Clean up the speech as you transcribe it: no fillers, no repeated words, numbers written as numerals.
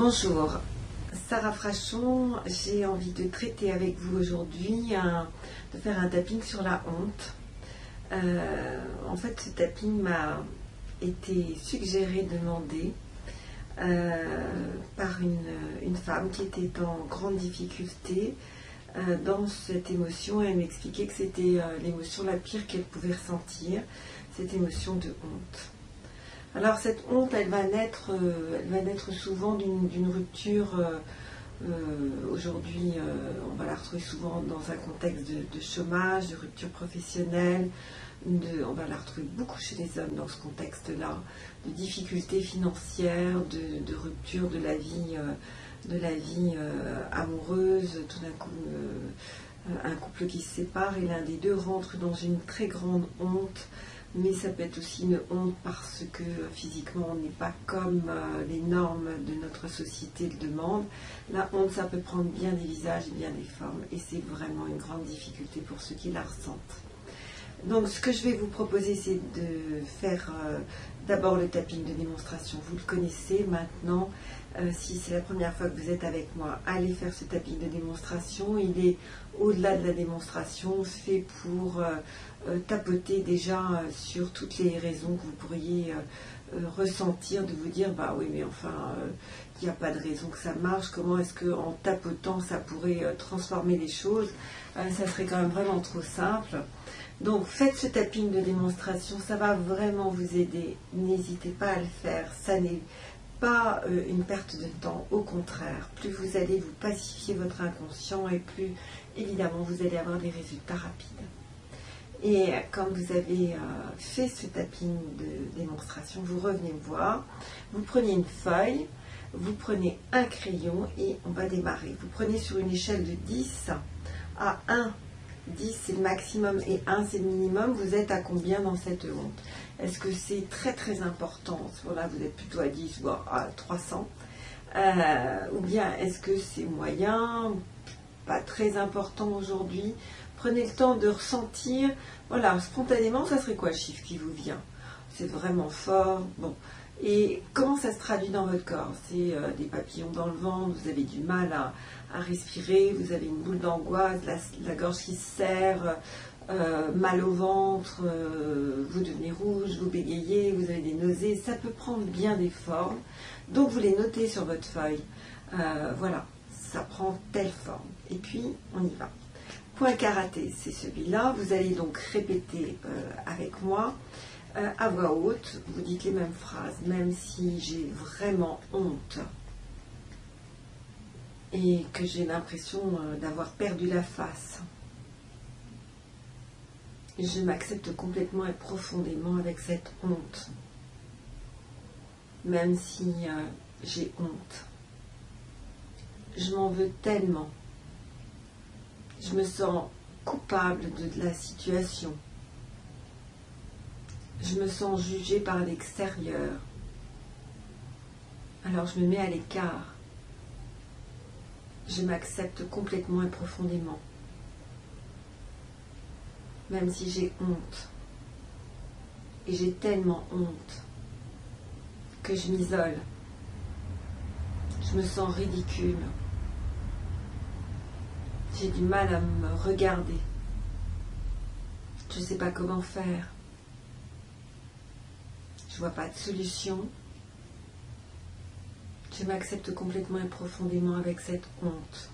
Bonjour, Sarah Frachon, j'ai envie de traiter avec vous aujourd'hui, de faire un tapping sur la honte. En fait, ce tapping m'a été suggéré, demandé par une femme qui était en grande difficulté dans cette émotion. Elle m'expliquait que c'était l'émotion la pire qu'elle pouvait ressentir, cette émotion de honte. Alors cette honte, elle va naître souvent d'une rupture. Aujourd'hui, on va la retrouver souvent dans un contexte de chômage, de rupture professionnelle. On va la retrouver beaucoup chez les hommes dans ce contexte-là, de difficultés financières, de rupture de la vie amoureuse. Tout d'un coup, un couple qui se sépare et l'un des deux rentre dans une très grande honte. Mais ça peut être aussi une honte parce que physiquement on n'est pas comme les normes de notre société le demandent. La honte, ça peut prendre bien des visages et bien des formes, et c'est vraiment une grande difficulté pour ceux qui la ressentent. Donc ce que je vais vous proposer, c'est de faire d'abord le tapping de démonstration. Vous le connaissez maintenant. Si c'est la première fois que vous êtes avec moi, allez faire ce tapping de démonstration. Il est au-delà de la démonstration, fait pour tapoter déjà sur toutes les raisons que vous pourriez ressentir, de vous dire bah oui mais enfin il n'y a pas de raison que ça marche, comment est-ce qu'en tapotant ça pourrait transformer les choses, ça serait quand même vraiment trop simple. Donc faites ce tapping de démonstration, ça va vraiment vous aider, n'hésitez pas à le faire, ça n'est pas une perte de temps, au contraire, plus vous allez vous pacifier votre inconscient et plus évidemment vous allez avoir des résultats rapides. Et quand vous avez fait ce tapping de démonstration, vous revenez me voir, vous prenez une feuille, vous prenez un crayon et on va démarrer. Vous prenez sur une échelle de 10 à 1. 10 c'est le maximum et 1 c'est le minimum. Vous êtes à combien dans cette honte? Est-ce que c'est très très important? Voilà, vous êtes plutôt à 10 ou à 300. Ou bien est-ce que c'est moyen, pas très important aujourd'hui? Prenez le temps de ressentir, voilà, spontanément, ça serait quoi le chiffre qui vous vient? C'est vraiment fort, bon. Et comment ça se traduit dans votre corps? C'est des papillons dans le ventre, vous avez du mal à respirer, vous avez une boule d'angoisse, la gorge qui se serre, mal au ventre, vous devenez rouge, vous bégayez, vous avez des nausées, ça peut prendre bien des formes. Donc vous les notez sur votre feuille, voilà, ça prend telle forme. Et puis on y va. Point karaté, c'est celui-là. Vous allez donc répéter avec moi à voix haute. Vous dites les mêmes phrases, même si j'ai vraiment honte et que j'ai l'impression d'avoir perdu la face. Je m'accepte complètement et profondément avec cette honte, même si j'ai honte. Je m'en veux tellement. Je me sens coupable de la situation. Je me sens jugée par l'extérieur. Alors je me mets à l'écart. Je m'accepte complètement et profondément. Même si j'ai honte. Et j'ai tellement honte que je m'isole. Je me sens ridicule. J'ai du mal à me regarder. Je ne sais pas comment faire. Je ne vois pas de solution. Je m'accepte complètement et profondément avec cette honte.